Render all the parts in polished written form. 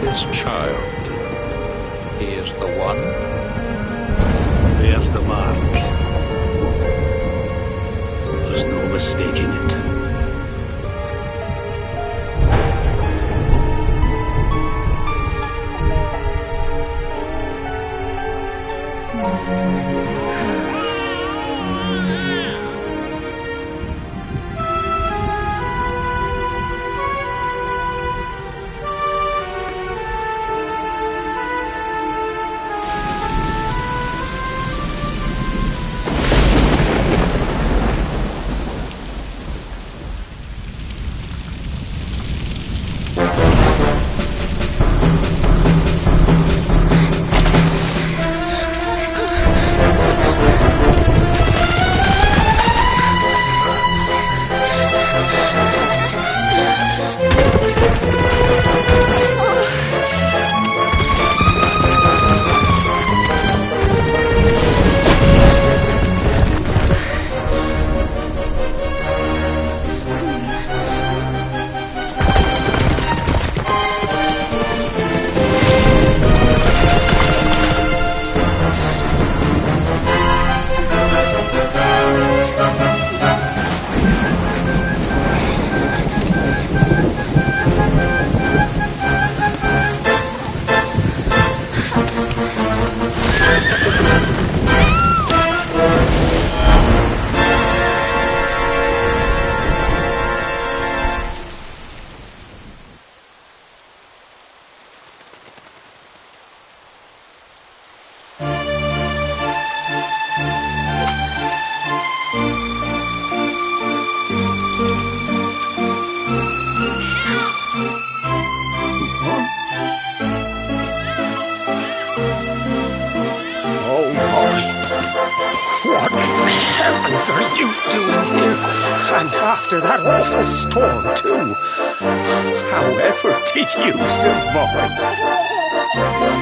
This child, he is the one? There's the mark. There's no mistaking it. What in heavens are you doing here? And after that awful storm, too. However did you survive?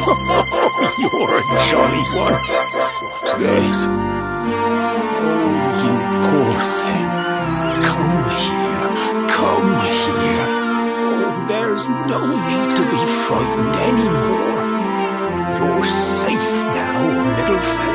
Oh, you're a jolly one. What's this? Oh, you poor thing. Come here. Come here. Oh, there's no need to be frightened anymore. You're safe now, little fellow.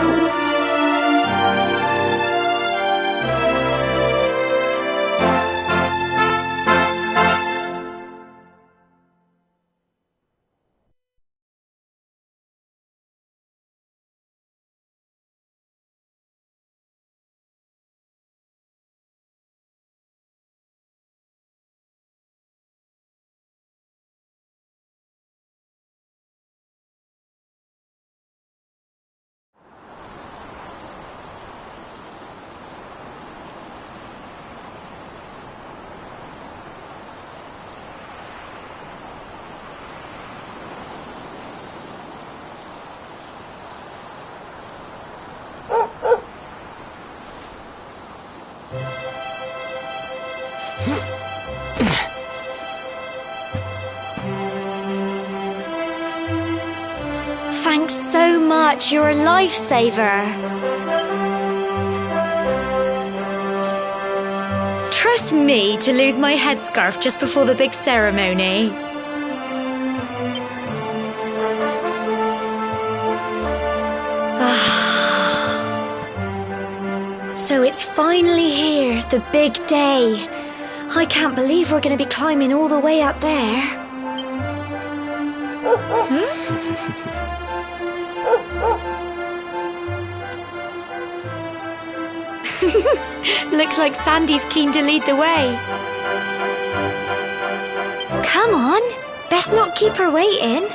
Thanks so much, you're a lifesaver. Trust me to lose my headscarf just before the big ceremony. So it's finally here, the big day. I can't believe we're going to be climbing all the way up there. Looks like Sandy's keen to lead the way. Come on, best not keep her waiting.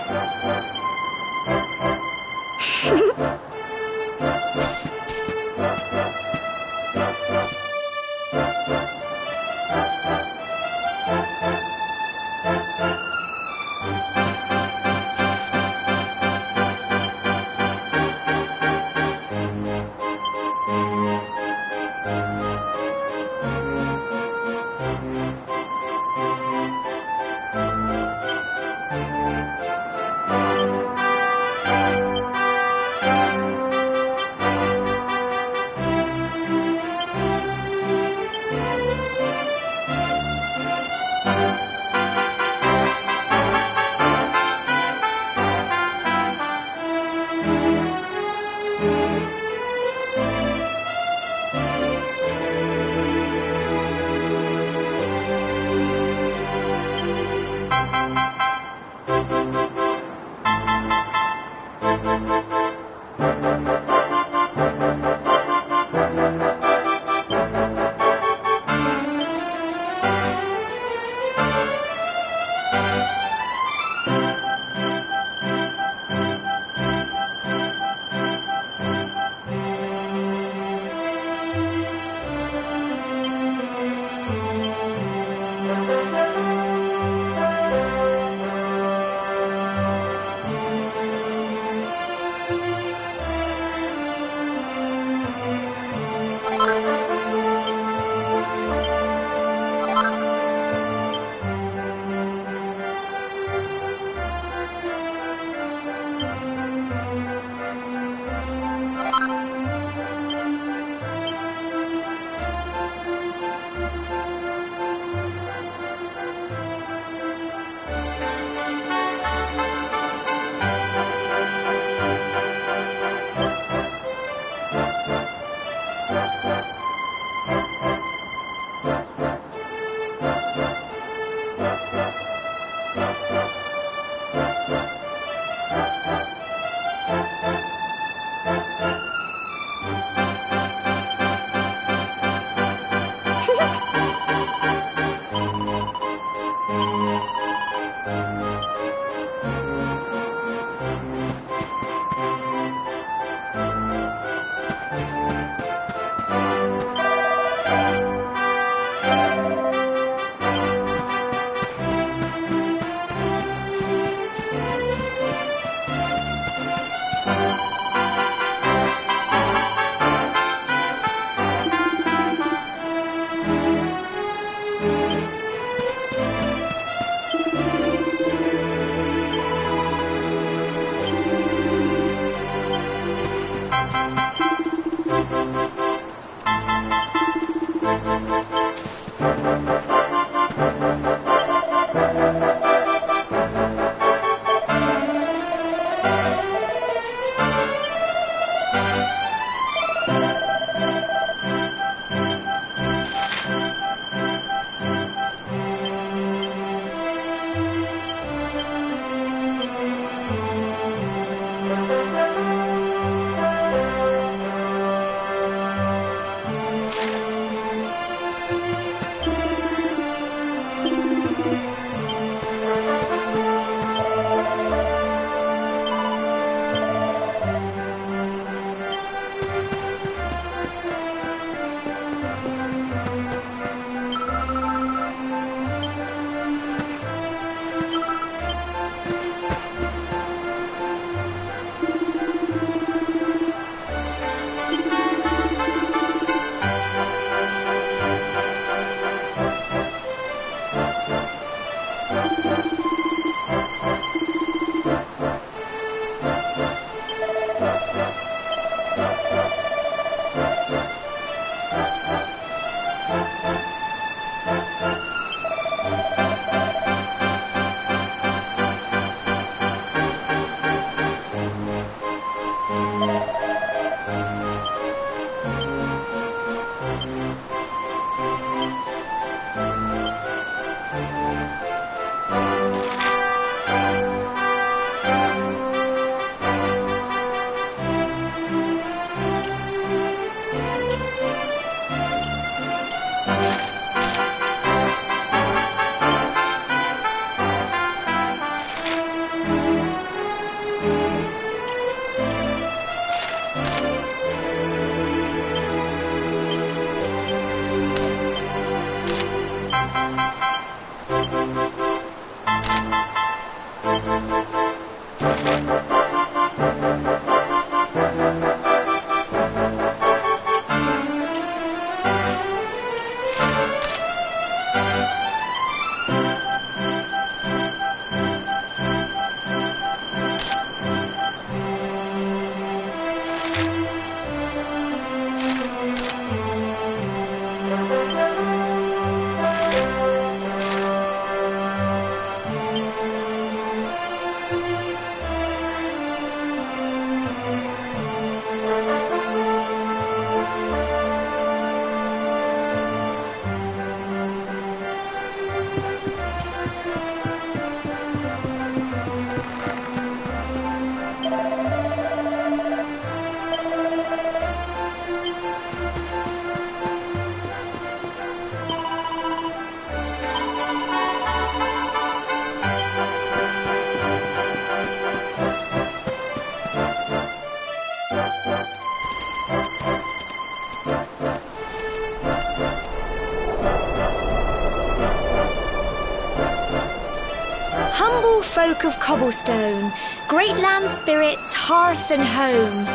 folk of cobblestone, great land spirits, hearth and home.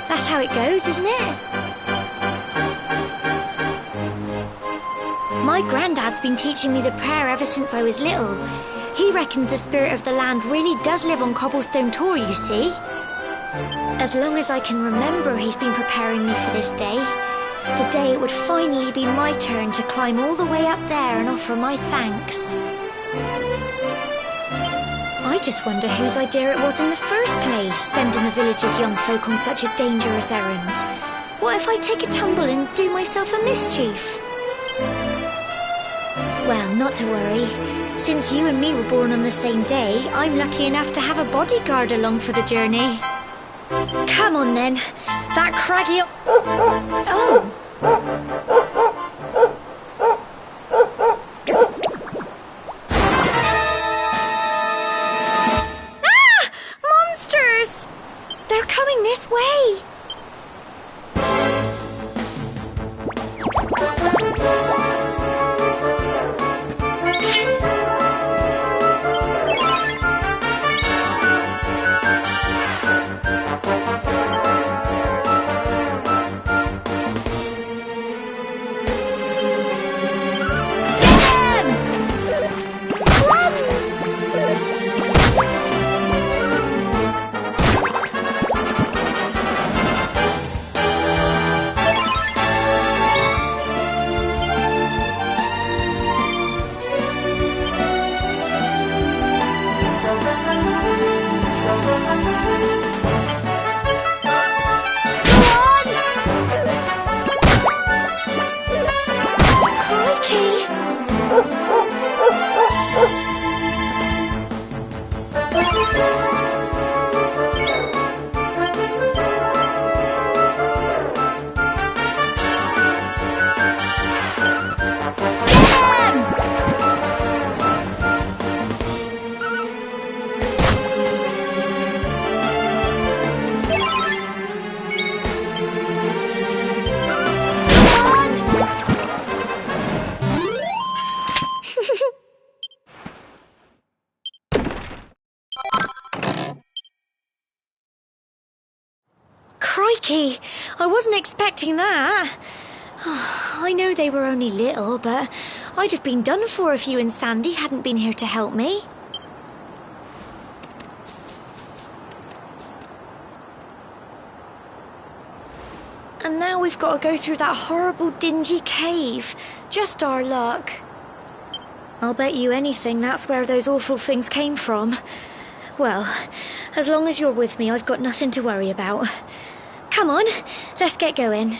That's how it goes, isn't it? My granddad's been teaching me the prayer ever since I was little. He reckons the spirit of the land really does live on Cobblestone Tor, you see. As long as I can remember, he's been preparing me for this day. The day it would finally be my turn to climb all the way up there and offer my thanks. I just wonder whose idea it was in the first place, sending the village's young folk on such a dangerous errand. What if I take a tumble and do myself a mischief? Well, not to worry. Since you and me were born on the same day, I'm lucky enough to have a bodyguard along for the journey. Come on then. That craggy... Oh! Ah! Monsters! They're coming this way! Crikey, I wasn't expecting that. Oh, I know they were only little, but I'd have been done for if you and Sandy hadn't been here to help me. And now we've got to go through that horrible dingy cave. Just our luck. I'll bet you anything that's where those awful things came from. Well, as long as you're with me, I've got nothing to worry about. Come on, let's get going.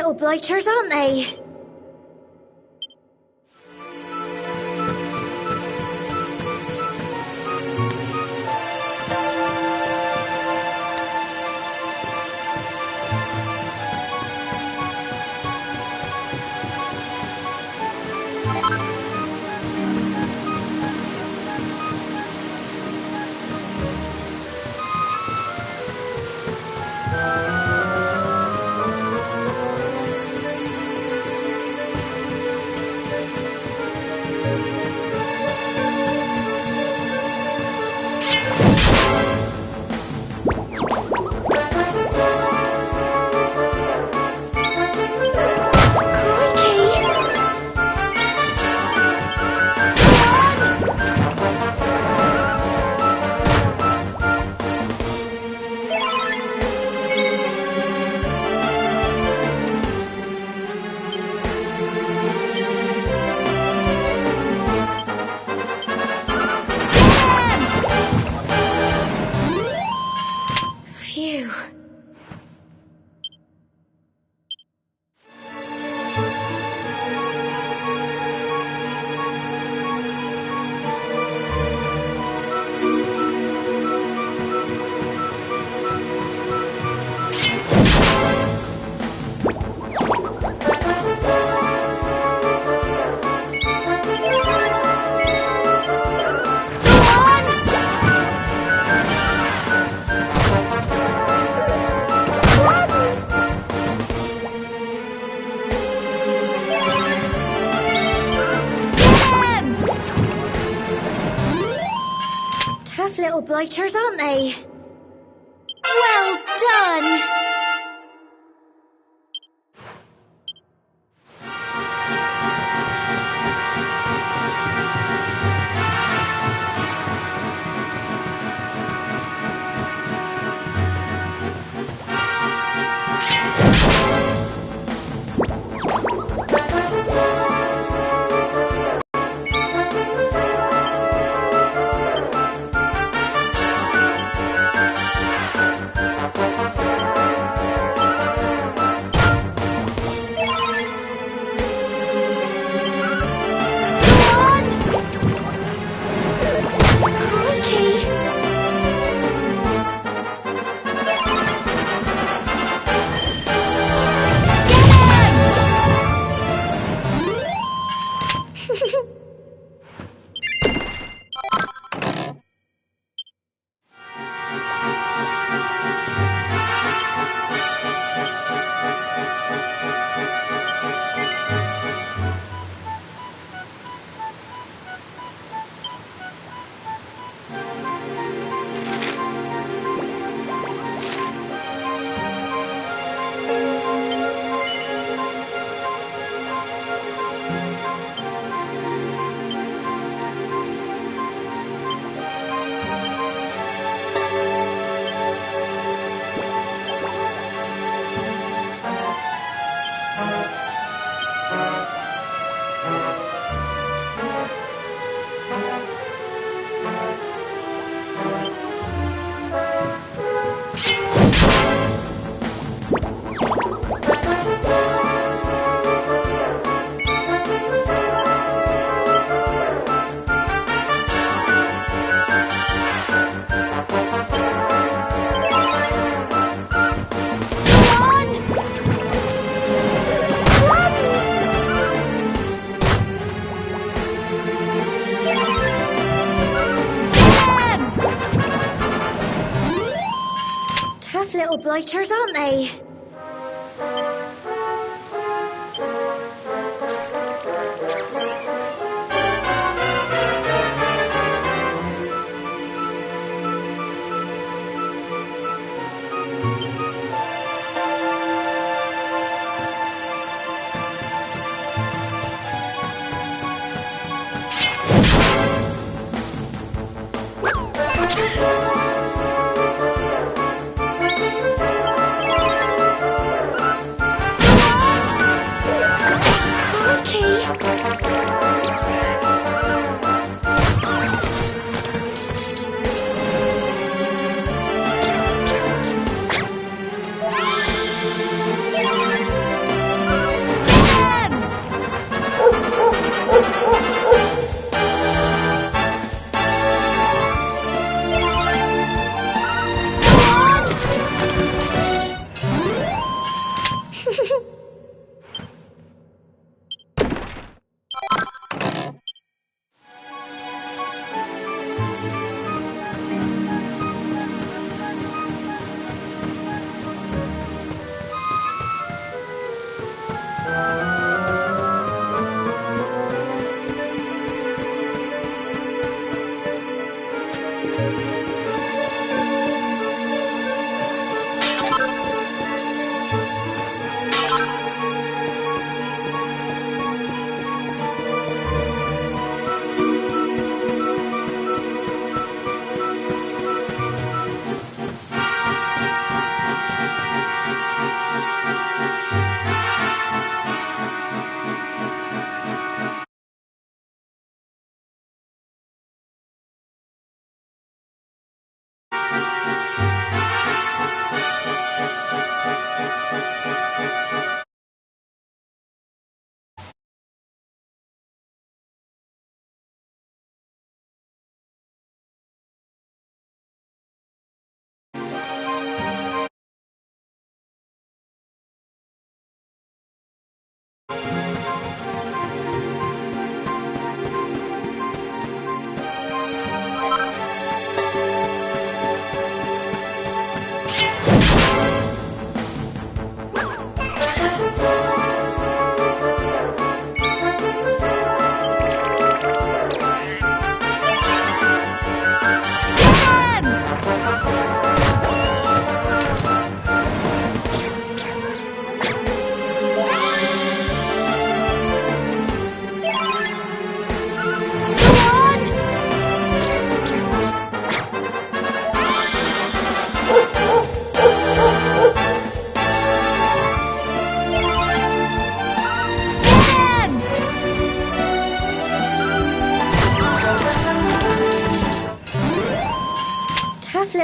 little blighters, aren't they? Phew. Tough little blighters, aren't they? Well done! Tough little blighters, aren't they?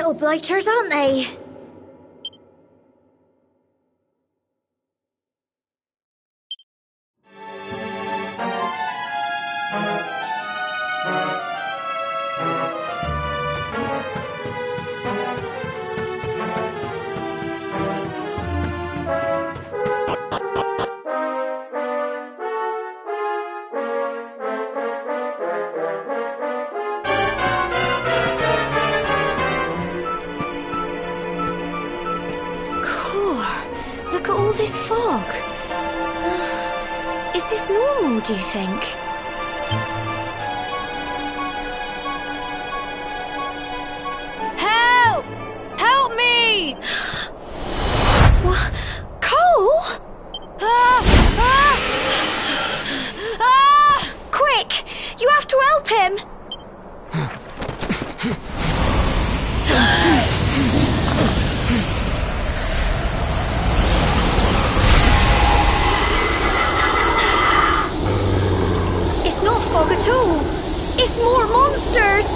little blighters, aren't they? Look at all this fog. Is this normal, do you think? Help! Help me! What? Cole? Quick! You have to help him! It's not fog at all. It's more monsters!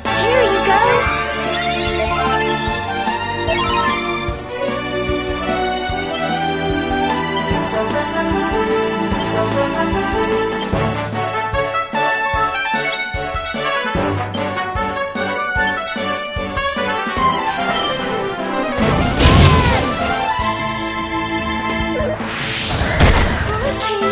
Here you go! Crikey!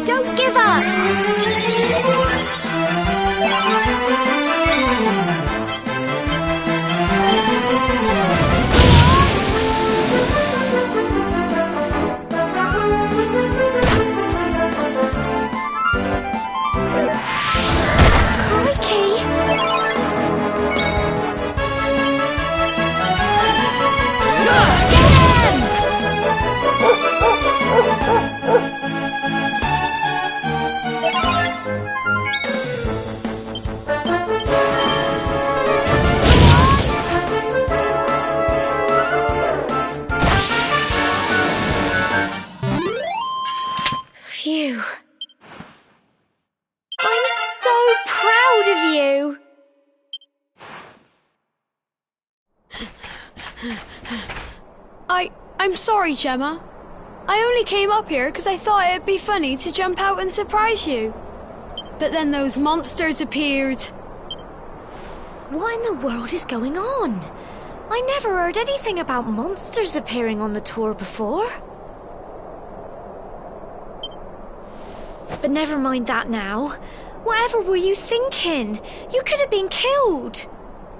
Don't give up! Crikey! Get him! Phew. I'm so proud of you. I'm sorry, Gemma. I only came up here because I thought it'd be funny to jump out and surprise you. But then those monsters appeared. What in the world is going on? I never heard anything about monsters appearing on the tour before. But never mind that now. Whatever were you thinking? You could have been killed.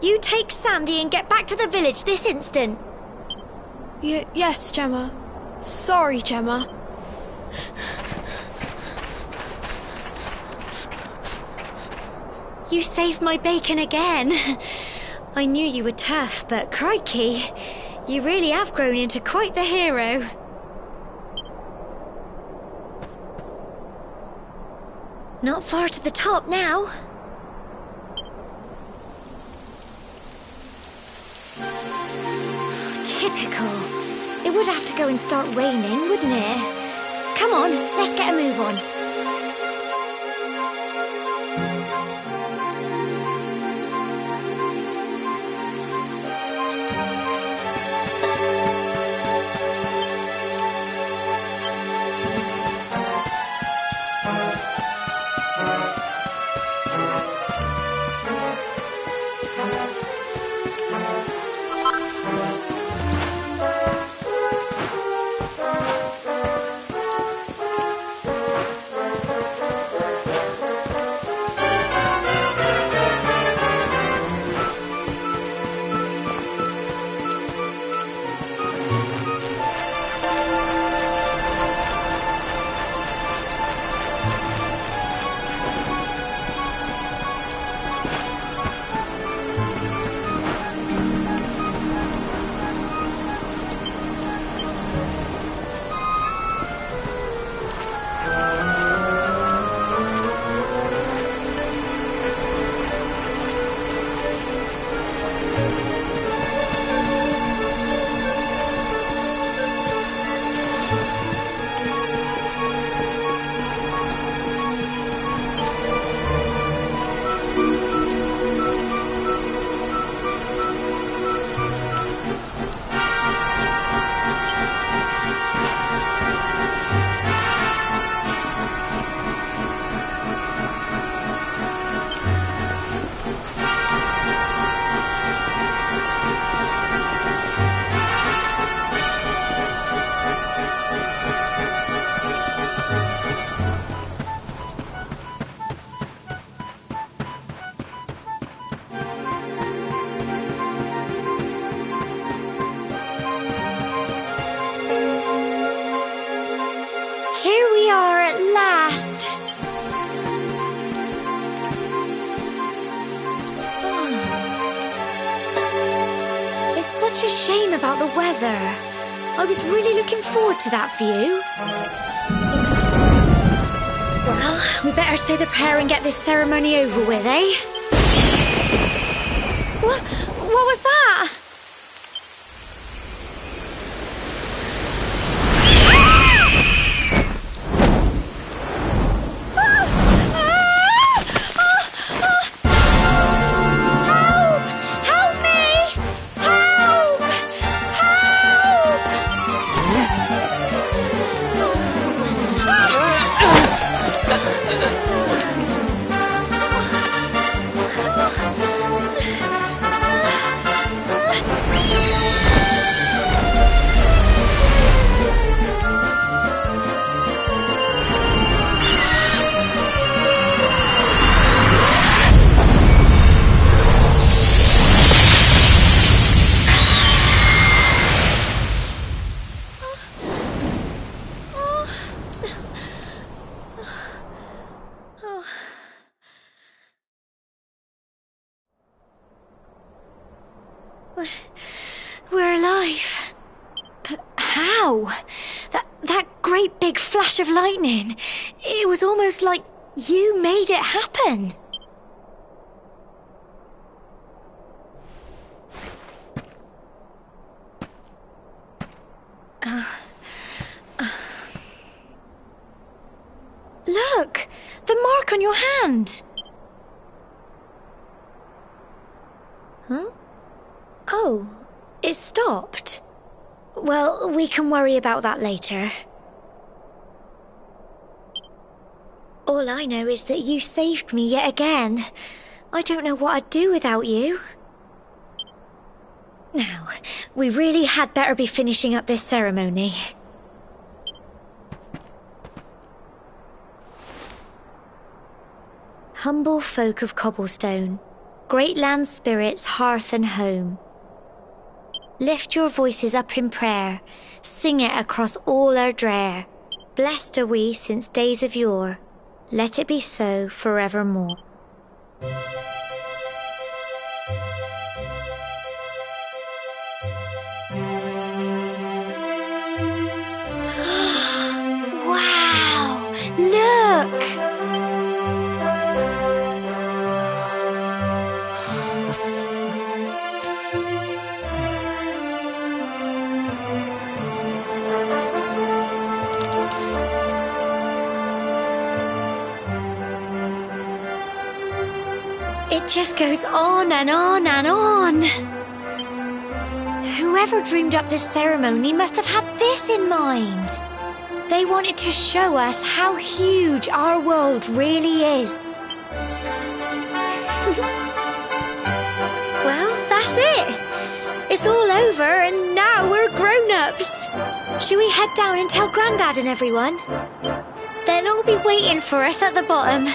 You take Sandy and get back to the village this instant. Yes, Gemma. Sorry, Gemma. You saved my bacon again. I knew you were tough, but crikey, you really have grown into quite the hero. Not far to the top now. Typical. It would have to go and start raining, wouldn't it? Come on, let's get a move on. a shame about the weather. I was really looking forward to that view. Well, we better say the prayer and get this ceremony over with, eh? What was that? We're alive. But how? That great big flash of lightning. It was almost like you made it happen. Look! The mark on your hand! Huh? Oh, it stopped. Well, we can worry about that later. All I know is that you saved me yet again. I don't know what I'd do without you. Now, we really had better be finishing up this ceremony. Humble folk of Cobblestone, great land spirits, hearth and home. Lift your voices up in prayer, sing it across all our drear. Blessed are we since days of yore, let it be so forevermore. Wow! Look! It just goes on and on and on. Whoever dreamed up this ceremony must have had this in mind. They wanted to show us how huge our world really is. Well, that's it. It's all over and now we're grown-ups. Shall we head down and tell Grandad and everyone? They'll all be waiting for us at the bottom.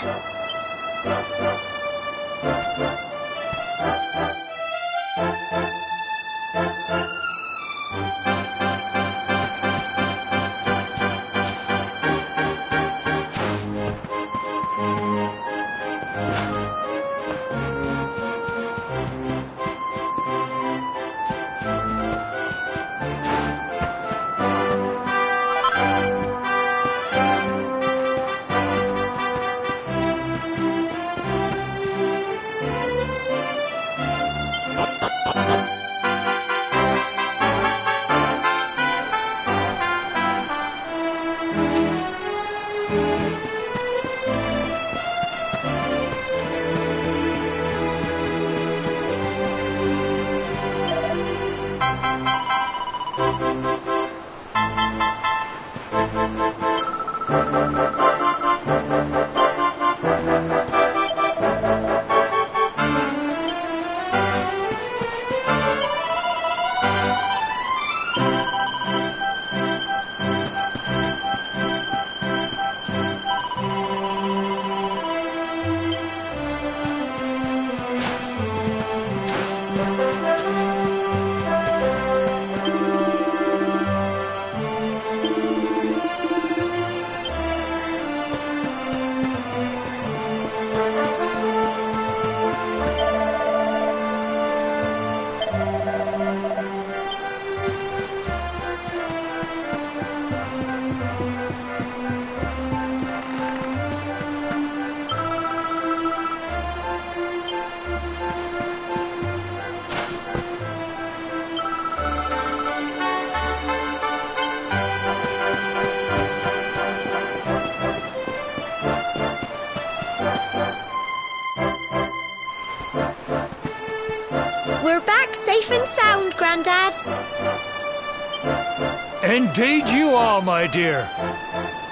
Indeed you are, my dear.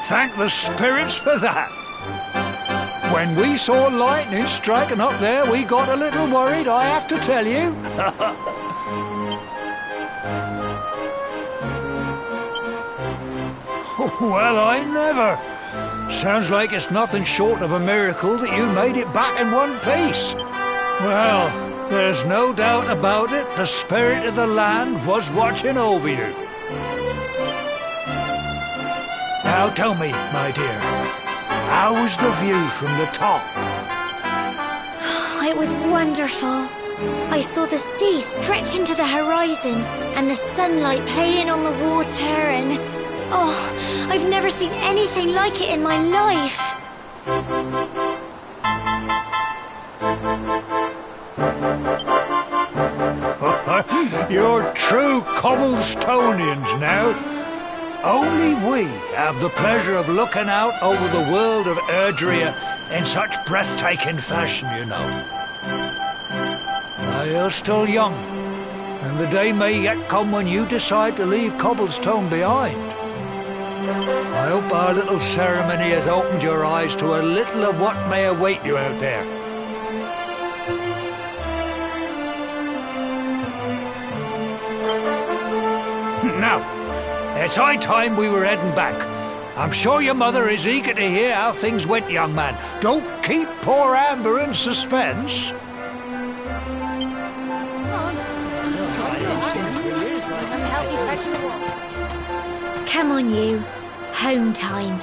Thank the spirits for that. When we saw lightning striking up there, we got a little worried, I have to tell you. Well, I never. Sounds like it's nothing short of a miracle that you made it back in one piece. Well, there's no doubt about it, the spirit of the land was watching over you. Now tell me, my dear, how was the view from the top? It was wonderful. I saw the sea stretch into the horizon and the sunlight playing on the water and... oh, I've never seen anything like it in my life. You're true Cobblestonians now. Only we have the pleasure of looking out over the world of Erdrea in such breathtaking fashion, you know. You're still young, and the day may yet come when you decide to leave Cobblestone behind. I hope our little ceremony has opened your eyes to a little of what may await you out there. Now, it's high time we were heading back. I'm sure your mother is eager to hear how things went, young man. Don't keep poor Amber in suspense. Come on, you. Home time.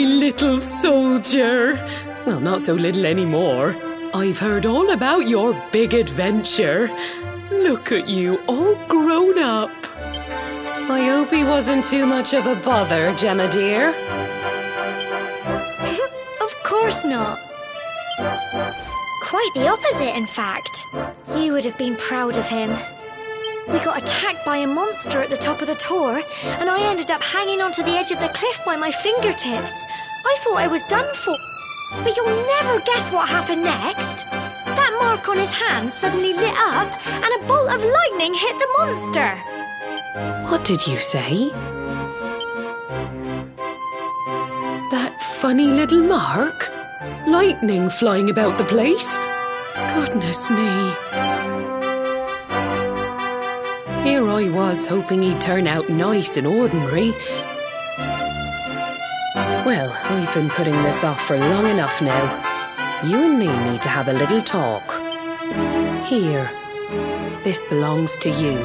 little soldier. Well, not so little anymore. I've heard all about your big adventure. Look at you, all grown up. I hope he wasn't too much of a bother, Gemma dear. Of course not. Quite the opposite, in fact. You would have been proud of him. We got attacked by a monster at the top of the tor, and I ended up hanging onto the edge of the cliff by my fingertips. I thought I was done for. But you'll never guess what happened next. That mark on his hand suddenly lit up, and a bolt of lightning hit the monster. What did you say? That funny little mark? Lightning flying about the place? Goodness me. Here I was hoping he'd turn out nice and ordinary. Well, I've been putting this off for long enough now. You and me need to have a little talk. Here, this belongs to you.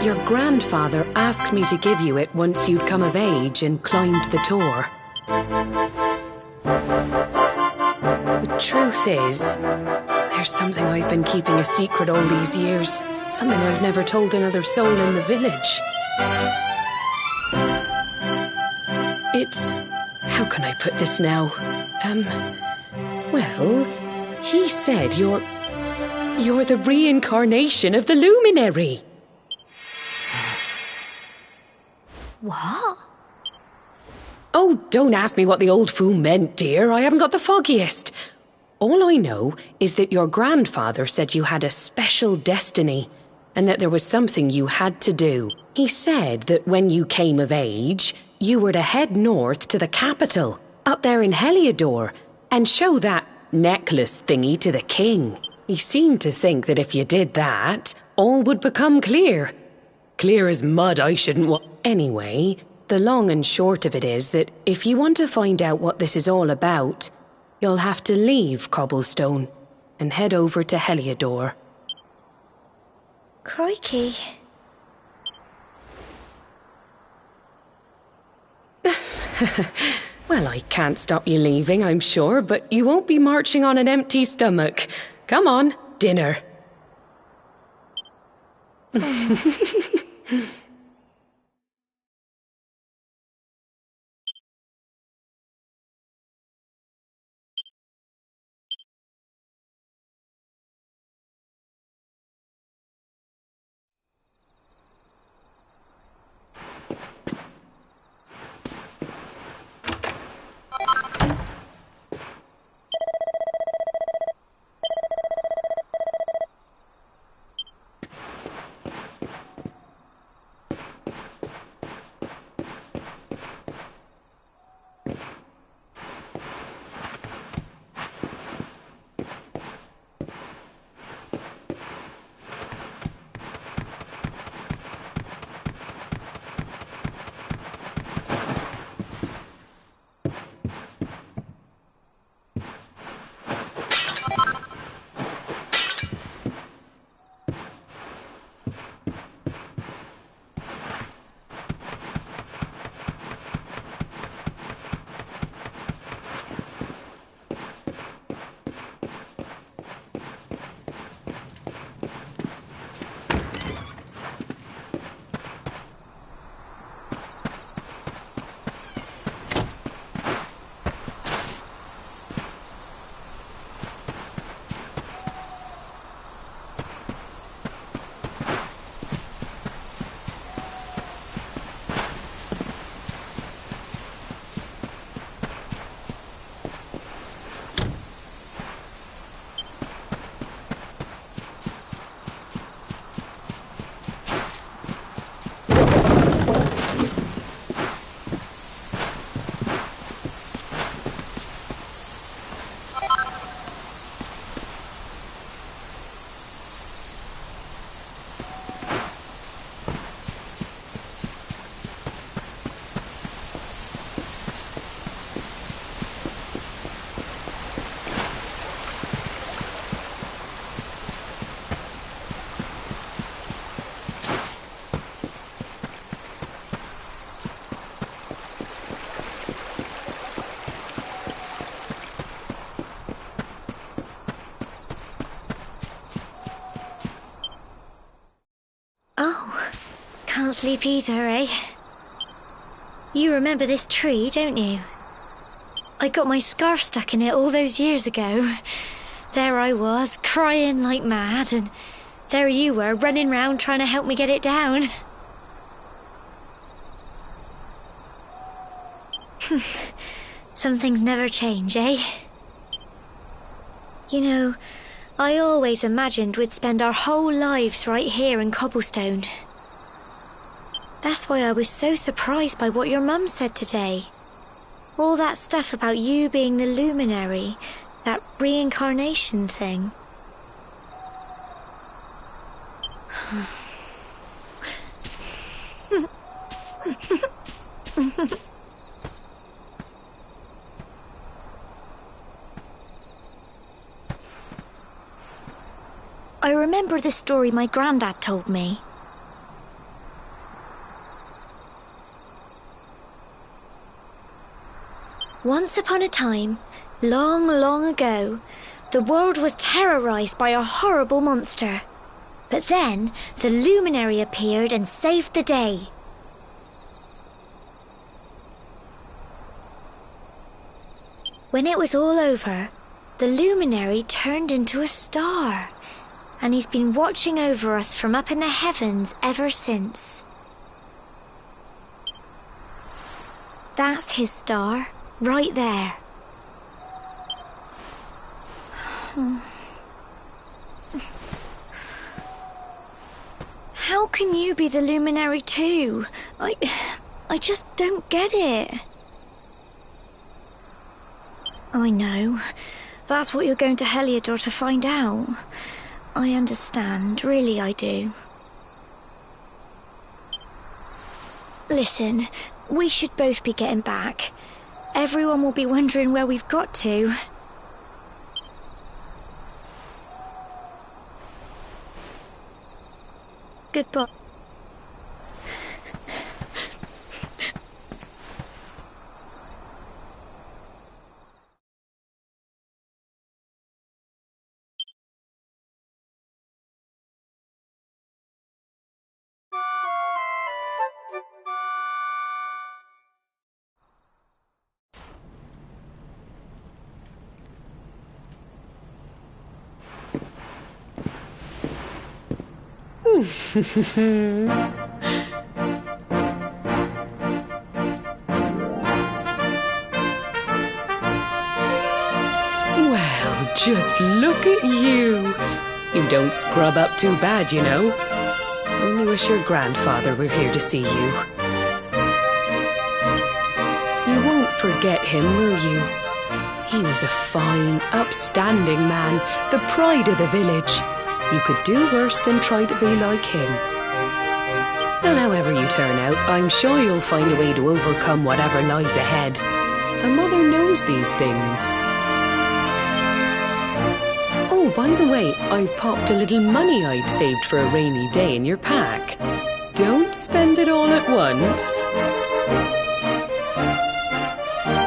Your grandfather asked me to give you it once you'd come of age and climbed the tor. The truth is, there's something I've been keeping a secret all these years. Something I've never told another soul in the village. It's... how can I put this now? Well, he said you're the reincarnation of the luminary. What? Oh, don't ask me what the old fool meant, dear. I haven't got the foggiest. All I know is that your grandfather said you had a special destiny and that there was something you had to do. He said that when you came of age, you were to head north to the capital, up there in Heliodor, and show that necklace thingy to the king. He seemed to think that if you did that, all would become clear. Clear as mud, I shouldn't want. Anyway, the long and short of it is that if you want to find out what this is all about, you'll have to leave Cobblestone and head over to Heliodor. Crikey. Well, I can't stop you leaving, I'm sure, but you won't be marching on an empty stomach. Come on, dinner. sleep either, eh? You remember this tree, don't you? I got my scarf stuck in it all those years ago. There I was, crying like mad, and there you were, running round trying to help me get it down. Some things never change, eh? You know, I always imagined we'd spend our whole lives right here in Cobblestone. That's why I was so surprised by what your mum said today. All that stuff about you being the luminary, that reincarnation thing. I remember the story my granddad told me. Once upon a time, long, long ago, the world was terrorized by a horrible monster. But then, the luminary appeared and saved the day. When it was all over, the luminary turned into a star. And he's been watching over us from up in the heavens ever since. That's his star, right there. How can you be the luminary too? I just don't get it. I know. That's what you're going to Heliodor to find out. I understand, really I do. Listen, we should both be getting back. Everyone will be wondering where we've got to. Goodbye. Well, just look at you. You don't scrub up too bad, you know. Only wish your grandfather were here to see you. You won't forget him, will you? He was a fine, upstanding man, the pride of the village. You could do worse than try to be like him. Well, however you turn out, I'm sure you'll find a way to overcome whatever lies ahead. A mother knows these things. Oh, by the way, I've popped a little money I'd saved for a rainy day in your pack. Don't spend it all at once.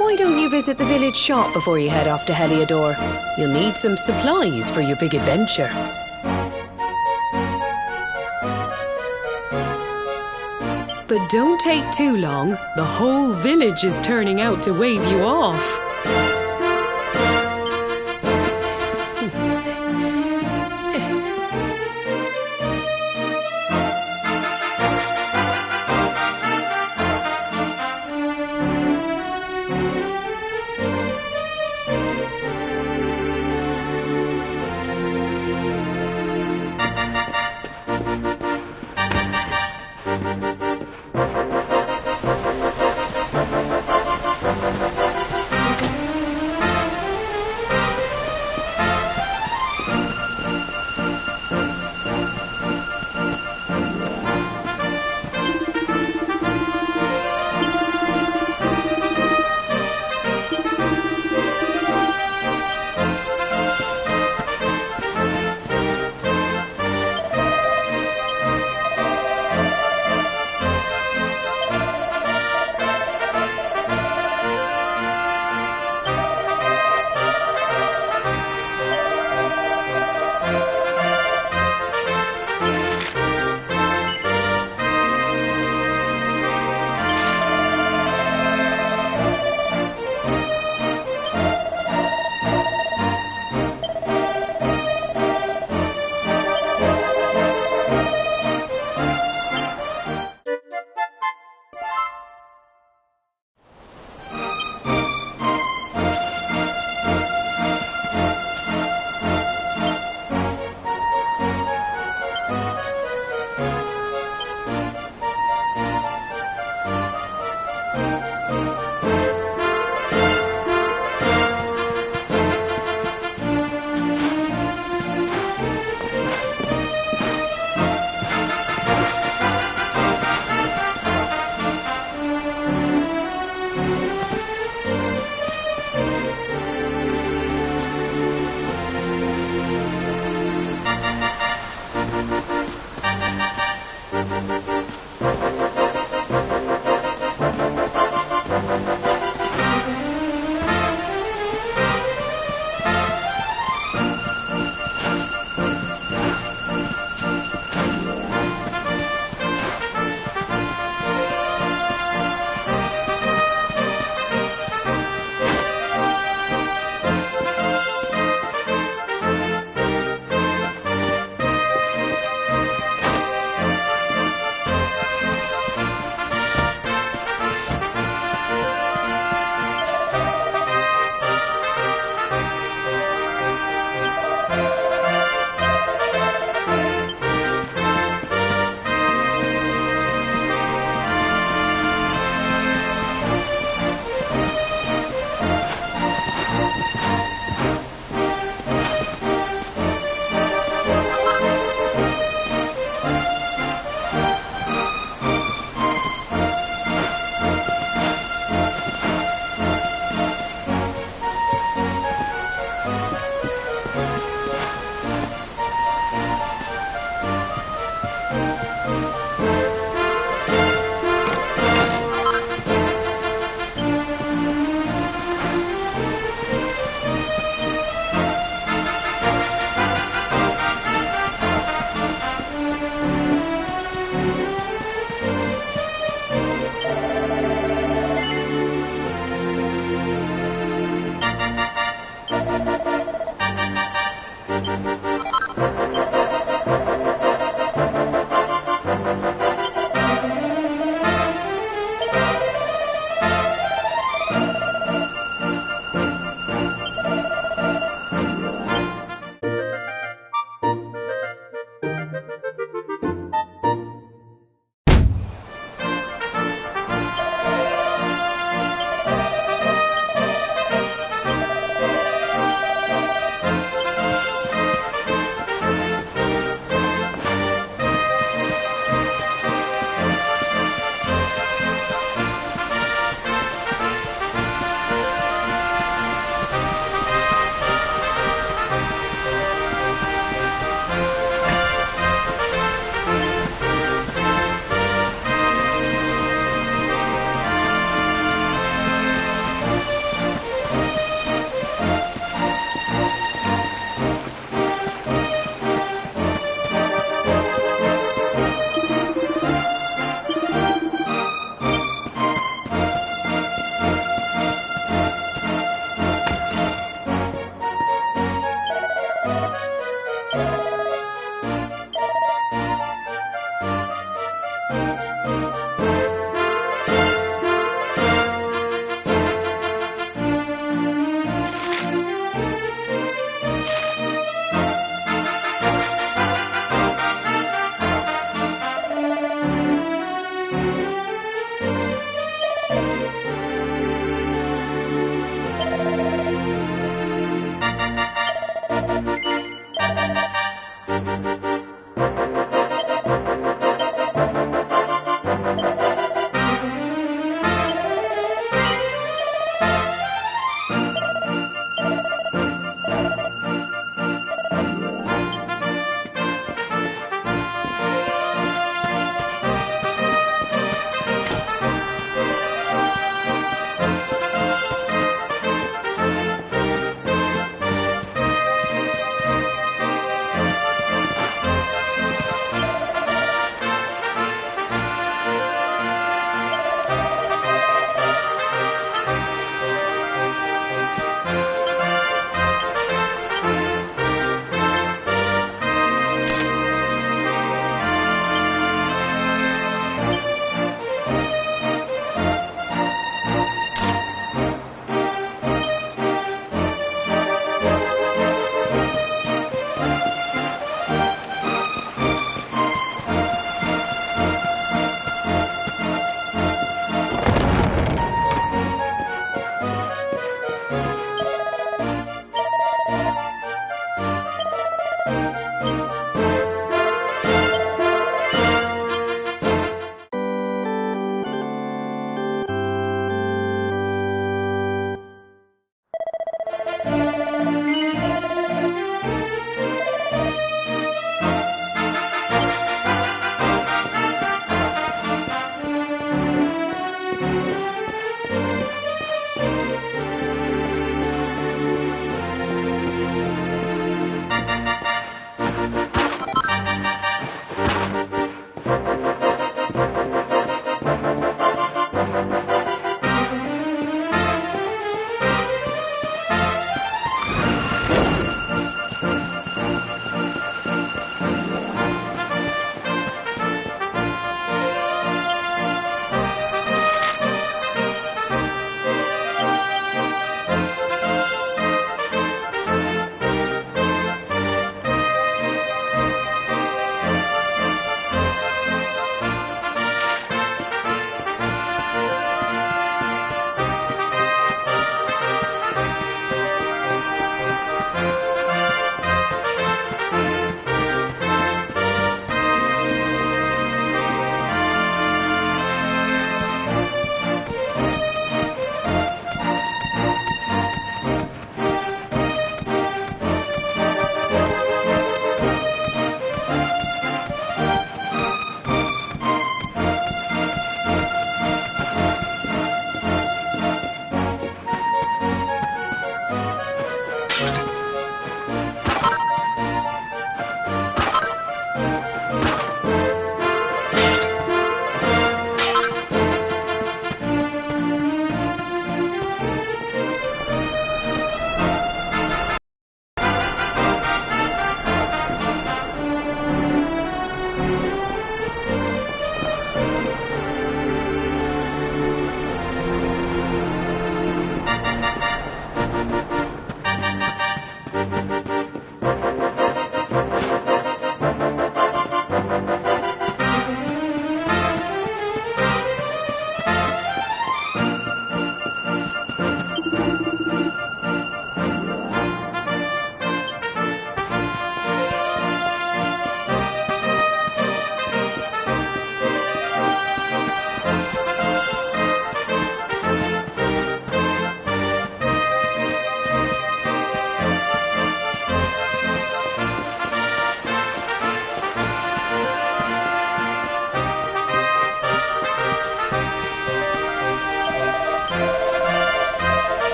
Why don't you visit the village shop before you head off to Heliodor? You'll need some supplies for your big adventure. But don't take too long. The whole village is turning out to wave you off.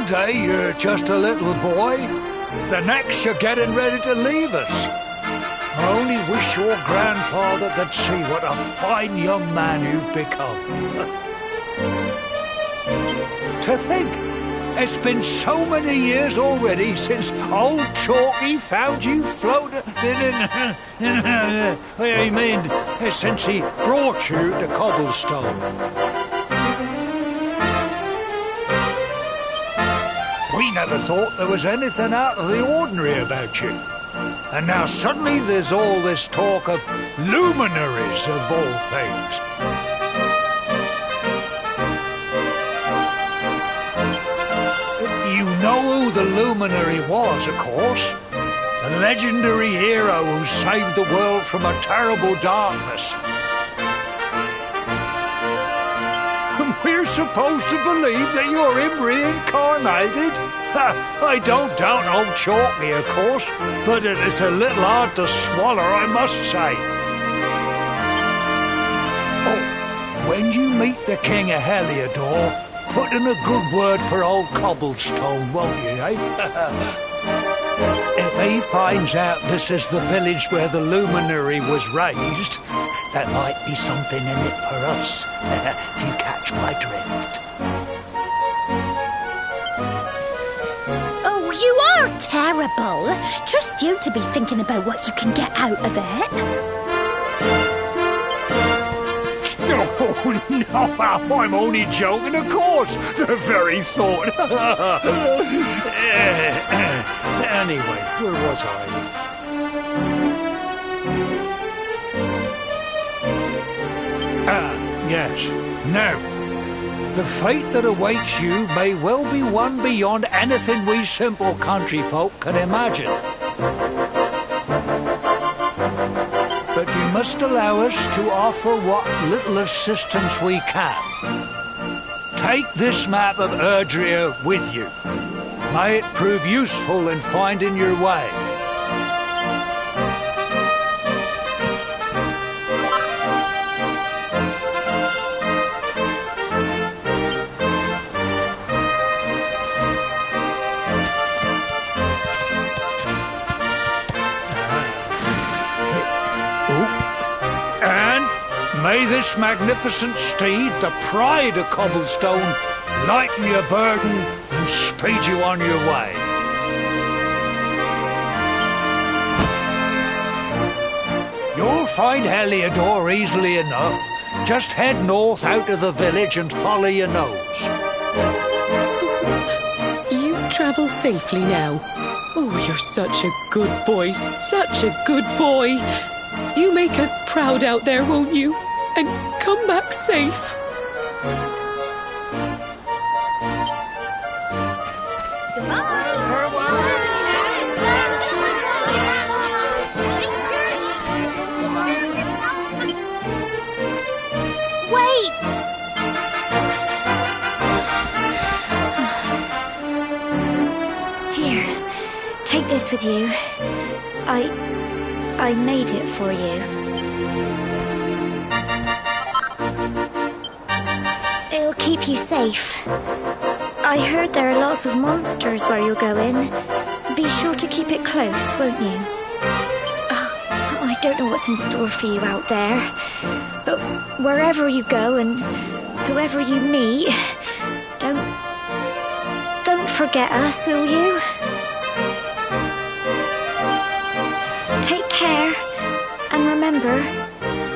day you're just a little boy, the next you're getting ready to leave us. I only wish your grandfather could see what a fine young man you've become. To think, it's been so many years already since old Chalky found you floating I mean, since he brought you to Cobblestone. We never thought there was anything out of the ordinary about you. And now suddenly there's all this talk of luminaries of all things. You know who the luminary was, of course. A legendary hero who saved the world from a terrible darkness. And we're supposed to believe that you're him reincarnated? I don't doubt old Chalky, of course, but it is a little hard to swallow, I must say. Oh, when you meet the King of Heliodor, put in a good word for old Cobblestone, won't you, eh? If he finds out this is the village where the luminary was raised, there might be something in it for us, if you catch my drift. Oh, you are terrible. Trust you to be thinking about what you can get out of it. Oh, no, I'm only joking, of course. The very thought. Anyway, where was I? Yes. Now, the fate that awaits you may well be one beyond anything we simple country folk can imagine. But you must allow us to offer what little assistance we can. Take this map of Erdrea with you. May it prove useful in finding your way. May this magnificent steed, the pride of Cobblestone, lighten your burden and speed you on your way. You'll find Heliodor easily enough. Just head north out of the village and follow your nose. You travel safely now. Oh, you're such a good boy, such a good boy. You make us proud out there, won't you? And come back safe. Wait! Here, take this with you. I made it for you. It'll keep you safe. I heard there are lots of monsters where you're going. Be sure to keep it close, won't you? I don't know what's in store for you out there, but wherever you go and whoever you meet, don't forget us, will you? Take care, and remember,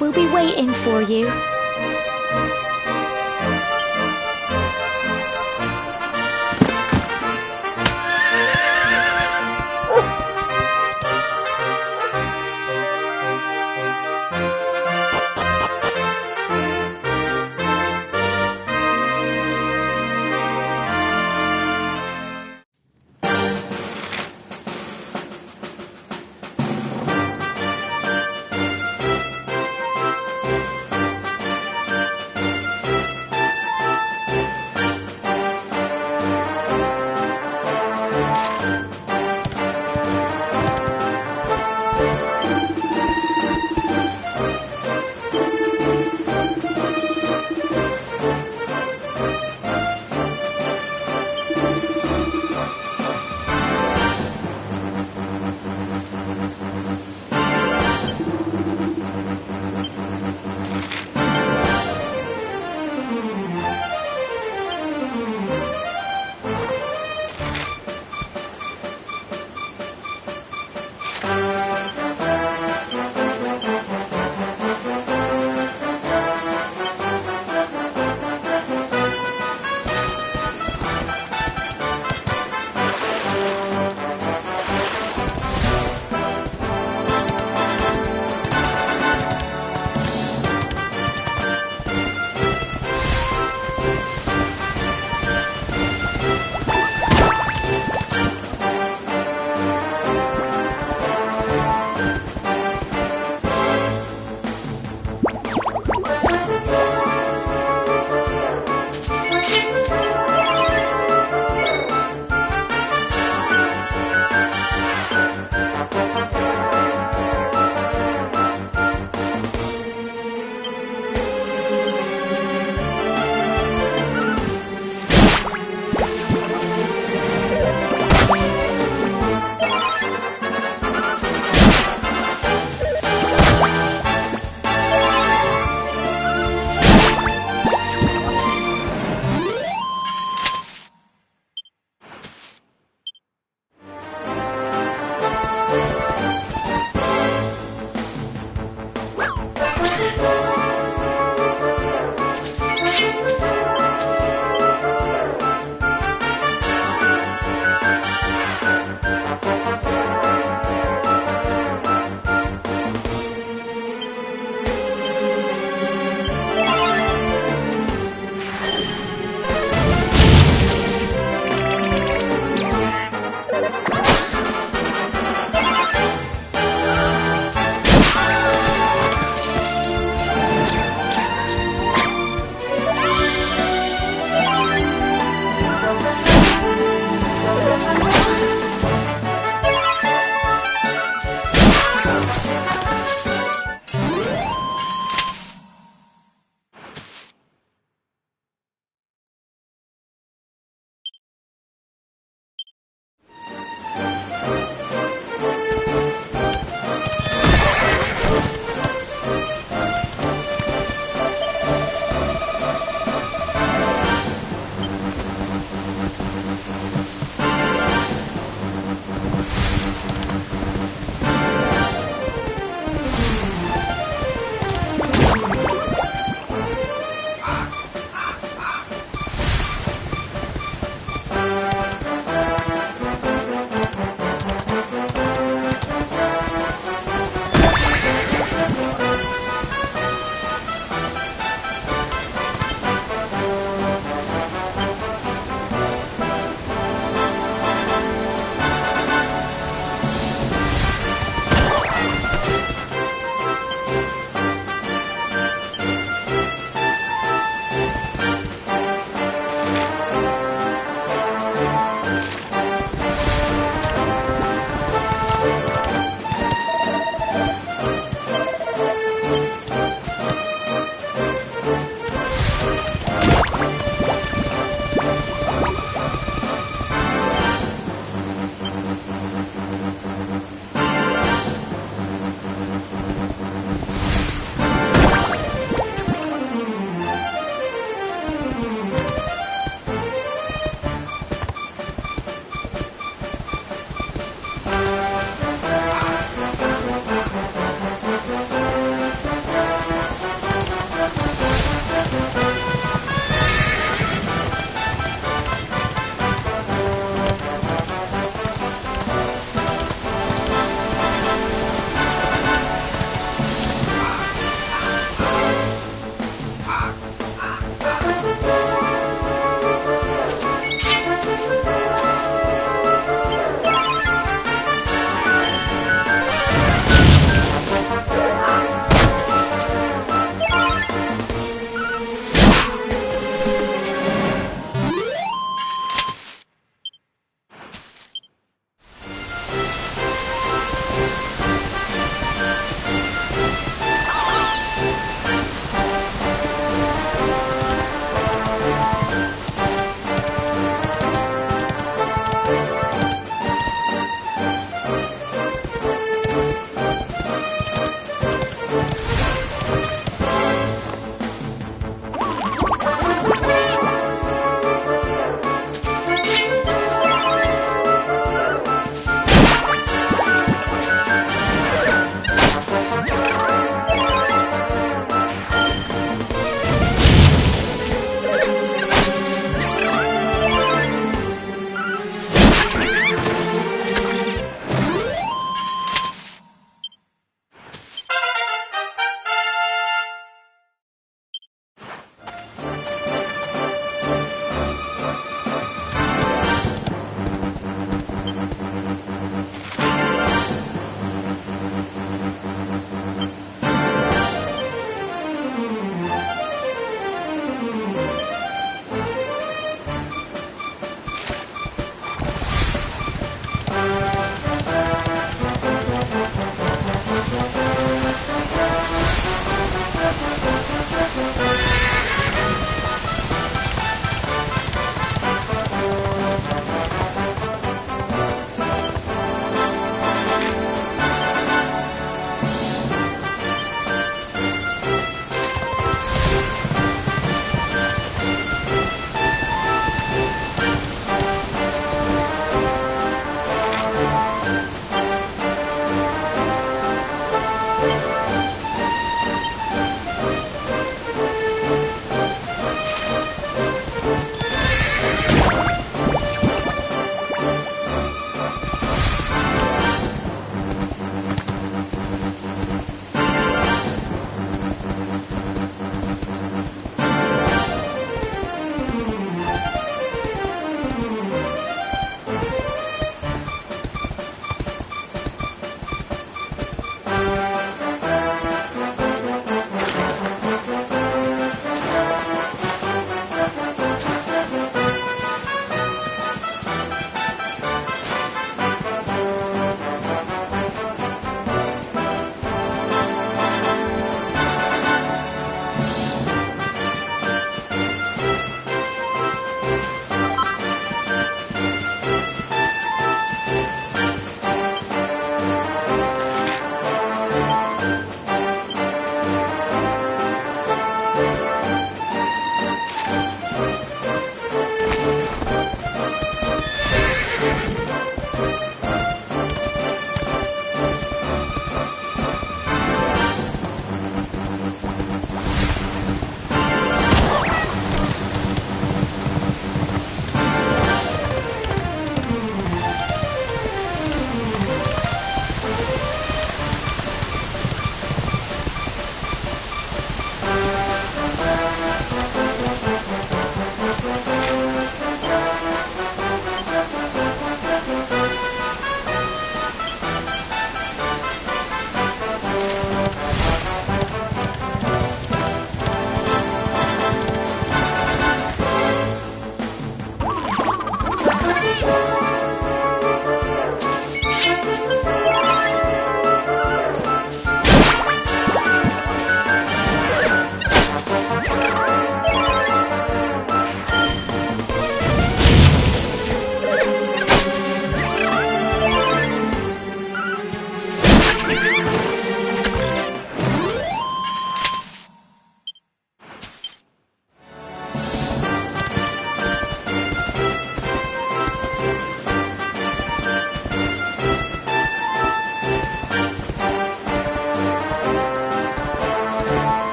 we'll be waiting for you.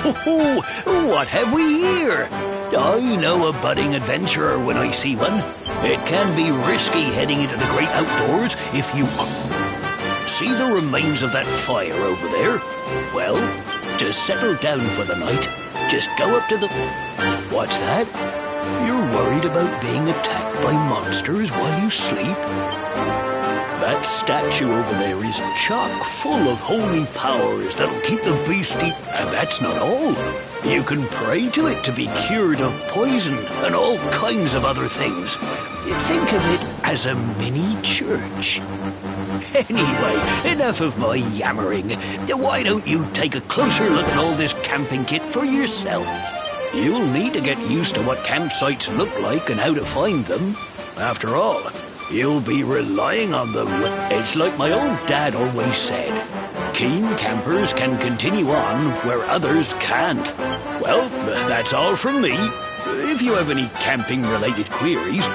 Oh, what have we here? I know a budding adventurer when I see one. It can be risky heading into the great outdoors if you... See the remains of that fire over there? Well, to settle down for the night, just go up to the... What's that? You're worried about being attacked by monsters while you sleep? That statue over there is chock full of holy powers that'll keep the beastie... And that's not all. You can pray to it to be cured of poison and all kinds of other things. Think of it as a mini church. Anyway, enough of my yammering. Why don't you take a closer look at all this camping kit for yourself? You'll need to get used to what campsites look like and how to find them. After all, you'll be relying on them. It's like my old dad always said. Keen campers can continue on where others can't. Well, that's all from me. If you have any camping-related queries,